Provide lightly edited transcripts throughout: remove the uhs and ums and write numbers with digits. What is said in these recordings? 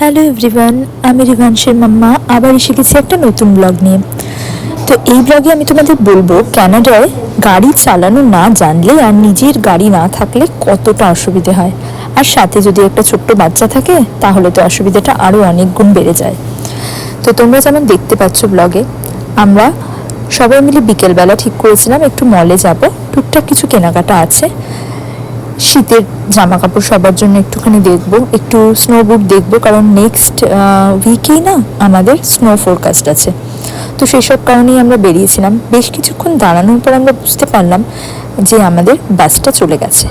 Hello everyone, আমি রিভাংশের মাম্মা আবার এসে গেছি একটা নতুন ব্লগ নিয়ে। তো এই ব্লগে আমি তোমাদের বলবো কানাডায় গাড়ি চালানো না জানলে আর নিজের গাড়ি না থাকলে কতটা অসুবিধে হয়, আর সাথে যদি একটা ছোট্ট বাচ্চা থাকে তাহলে তো অসুবিধাটা আরও অনেক গুণ বেড়ে যায়। তো তোমরা যেমন দেখতে পাচ্ছ ব্লগে, আমরা সবাই মিলে বিকেলবেলা ঠিক করেছিলাম একটু মলে যাব, টুকটাক কিছু কেনাকাটা আছে, শীতের জামা কাপড় সবার জন্য একটুখানি দেখবো, একটু স্নো বুট দেখবো, কারণ নেক্সট উইকেই না আমাদের স্নো ফোরকাস্ট আছে। তো সেই সব কারণেই আমরা বেরিয়েছিলাম। বেশ কিছুক্ষণ দাঁড়ানোর পর আমরা বুঝতে পারলাম যে আমাদের বাসটা চলে গেছে।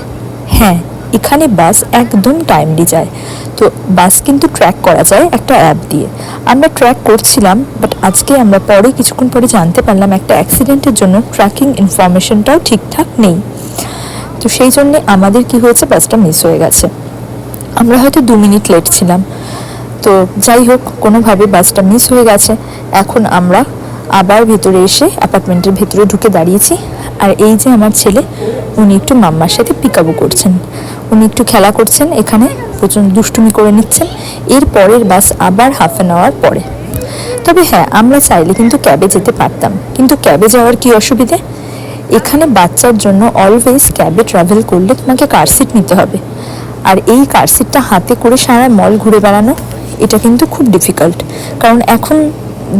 হ্যাঁ, এখানে বাস একদম টাইমলি যায়। তো বাস কিন্তু ট্র্যাক করা যায় একটা অ্যাপ দিয়ে। আমরা ট্র্যাক করছিলাম, বাট আজকে আমরা পরে কিছুক্ষণ পরে জানতে পারলাম একটা অ্যাক্সিডেন্টের জন্য ট্র্যাকিং ইনফরমেশনটাও ঠিকঠাক নেই। তো সেই জন্যে আমাদের কি হয়েছে, বাসটা মিস হয়ে গেছে। আমরা হয়তো 2 মিনিট লেট ছিলাম। তো যাই হোক, কোনোভাবে বাসটা মিস হয়ে গেছে। এখন আমরা আবার ভেতরে এসে অ্যাপার্টমেন্টের ভেতরে ঢুকে দাঁড়িয়েছি। আর এই যে আমার ছেলে, উনি একটু মাম্মার সাথে পিকাবু করছেন, উনি একটু খেলা করছেন, এখানে প্রচণ্ড দুষ্টুমি করে নিচ্ছেন। এর পরের বাস আবার হাফ অ্যান আওয়ার পরে। তবে হ্যাঁ, আমরা চাইলে কিন্তু ক্যাবে যেতে পারতাম, কিন্তু ক্যাবে যাওয়ার কি অসুবিধে? এখানে বাচ্চার জন্য অলওয়েজ ক্যাবে ট্রাভেল করলে তোমাকে কার সিট নিতে হবে, আর এই কার সিটটা হাতে করে সারা মল ঘুরে বেড়ানো, এটা কিন্তু খুব ডিফিকাল্ট। কারণ এখন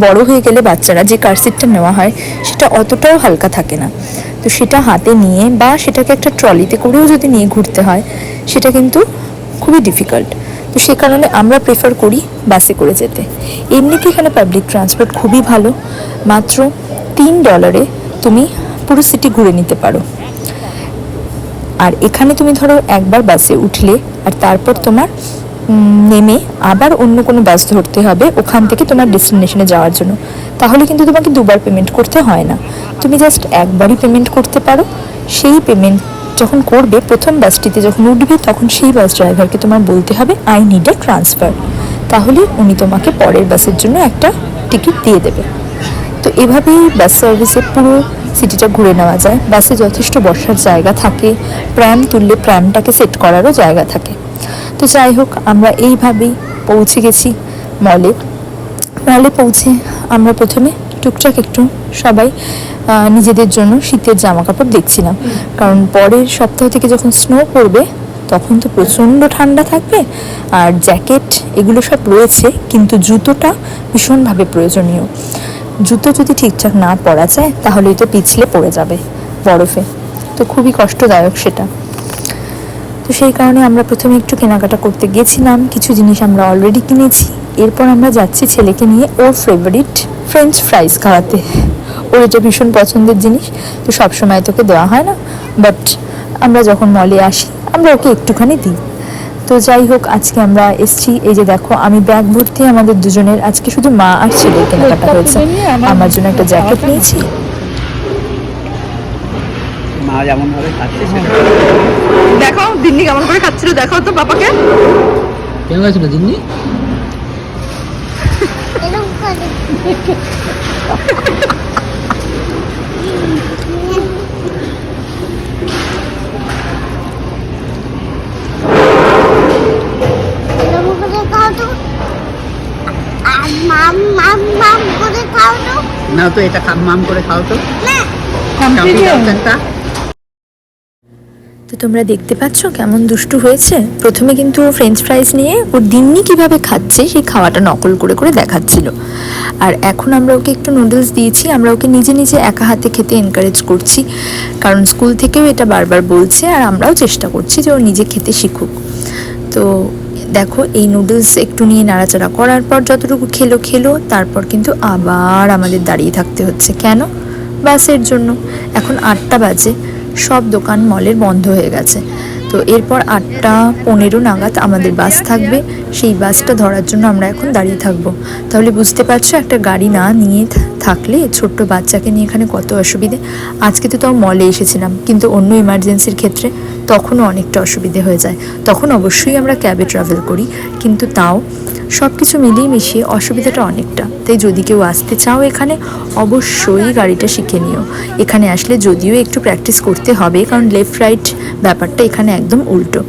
বড় হয়ে গেলে বাচ্চারা যে কার সিটটা নেওয়া হয় সেটা অতটাও হালকা থাকে না। তো সেটা হাতে নিয়ে বা সেটাকে একটা ট্রলিতে করেও যদি নিয়ে ঘুরতে হয়, সেটা কিন্তু খুবই ডিফিকাল্ট। তো সে কারণে আমরা প্রেফার করি বাসে করে যেতে। এমনিতে এখানে পাবলিক ট্রান্সপোর্ট খুবই ভালো, মাত্র $3 তুমি পুরো সিটি ঘুরে নিতে পারো। আর এখানে তুমি ধরো একবার বাসে উঠলে আর তারপর তোমার নেমে আবার অন্য কোনো বাস ধরতে হবে ওখান থেকে তোমার ডেস্টিনেশনে যাওয়ার জন্য, তাহলে কিন্তু তোমাকে দুবার পেমেন্ট করতে হয় না, তুমি জাস্ট একবারই পেমেন্ট করতে পারো। সেই পেমেন্ট যখন করবে, প্রথম বাসটিতে যখন উঠবে, তখন সেই বাস ড্রাইভারকে তোমার বলতে হবে আই নিড এ ট্রান্সফার, তাহলে উনি তোমাকে পরের বাসের জন্য একটা টিকিট দিয়ে দেবে। তো এভাবেই বাস সার্ভিসে পুরো সিটিটা ঘুরে নেওয়া যায়। বাসে যথেষ্ট বসার জায়গা থাকে, প্র্যাম তুললে প্র্যামটাকে সেট করারও জায়গা থাকে। তো যাই হোক, আমরা এইভাবেই পৌঁছে গেছি মলে। মলে পৌঁছে আমরা প্রথমে টুকটাক একটু সবাই নিজেদের জন্য শীতের জামা কাপড় দেখছিলাম, কারণ পরের সপ্তাহ থেকে যখন স্নো পড়বে তখন তো প্রচণ্ড ঠান্ডা থাকবে। আর জ্যাকেট এগুলো সব রয়েছে, কিন্তু জুতোটা ভীষণভাবে প্রয়োজনীয়। জুতো যদি ঠিকঠাক না পরা যায় তাহলেই তো পিছলে পড়ে যাবে বরফে, তো খুবই কষ্টদায়ক সেটা। তো সেই কারণে আমরা প্রথমে একটু কেনাকাটা করতে গেছিলাম, কিছু জিনিস আমরা অলরেডি কিনেছি। এরপর আমরা যাচ্ছি ছেলেকে নিয়ে ওর ফেভারিট ফ্রেঞ্চ ফ্রাইজ খাওয়াতে। ওর এটা ভীষণ পছন্দের জিনিস, তো সবসময় তোকে দেওয়া হয় না, বাট আমরা যখন মলে আসি আমরা ওকে একটুখানি দিই। তো যাই হোক, আজকে আমরা এসছি, এই যে দেখো আমি ব্যাগ ভর্তি আমাদের দুজনের আজকে শুধু মা আর ছেলের কেনাকাটা হয়েছে। আমার জন্য একটা জ্যাকেট নিয়েছি। মা যেমন ভাবে খাচ্ছে দেখাও দিন্নি কেমন করে খাচ্ছিল, দেখাও তো পাপাকে। কেমন খাচ্ছিল দিন্নি? না তো এটা মাম করে খাও তো। তো তোমরা দেখতে পাচ্ছ কেমন দুষ্টু হয়েছে। প্রথমে কিন্তু ও ফ্রেঞ্চ ফ্রাইজ নিয়ে ওর দিন্নি কিভাবে খাচ্ছে সেই খাওয়াটা নকল করে করে দেখাচ্ছিল। আর এখন আমরা ওকে একটু নুডলস দিয়েছি, আমরা ওকে নিজে নিজে একা হাতে খেতে এনকারেজ করছি, কারণ স্কুল থেকেও এটা বারবার বলছে, আর আমরাও চেষ্টা করছি যে ও নিজে খেতে শিখুক। তো দেখো, এই নুডলস একটু নিয়ে নাড়াচাড়া করার পর যতটুকু খেলো, তারপর কিন্তু আবার আমাদের দাঁড়িয়ে থাকতে হচ্ছে। কেন? বাসের জন্য। এখন 8টা বাজে, সব দোকান মলের বন্ধ হয়ে গেছে। তো এরপর 8:15 নাগাদ আমাদের বাস থাকবে, সেই বাসটা ধরার জন্য আমরা এখন দাঁড়িয়ে থাকবো। তাহলে বুঝতে পারছো একটা গাড়ি না নিয়ে থাকলে ছোট্ট বাচ্চাকে নিয়ে এখানে কত অসুবিধে। আজকে তো তাও মলে এসেছিলাম, কিন্তু অন্য এমার্জেন্সির ক্ষেত্রে তখনও অনেকটা অসুবিধে হয়ে যায়। তখন অবশ্যই আমরা ক্যাবে ট্রাভেল করি, কিন্তু তাও সব কিছু মিলিয়ে মিশিয়ে অসুবিধাটা অনেকটা। তাই যদি কেউ আসতে চাও এখানে, অবশ্যই গাড়িটা শিখে নিও। এখানে আসলে যদিও একটু প্র্যাকটিস করতে হবে, কারণ লেফট রাইট ব্যাপারটা এখানে একদম উল্টো।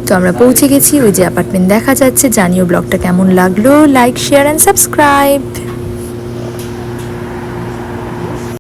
তো আমরা পৌঁছে গেছি, ওই যে অ্যাপার্টমেন্ট দেখা যাচ্ছে। জানিও ব্লগটা কেমন লাগলো, লাইক শেয়ার অ্যান্ড সাবস্ক্রাইব।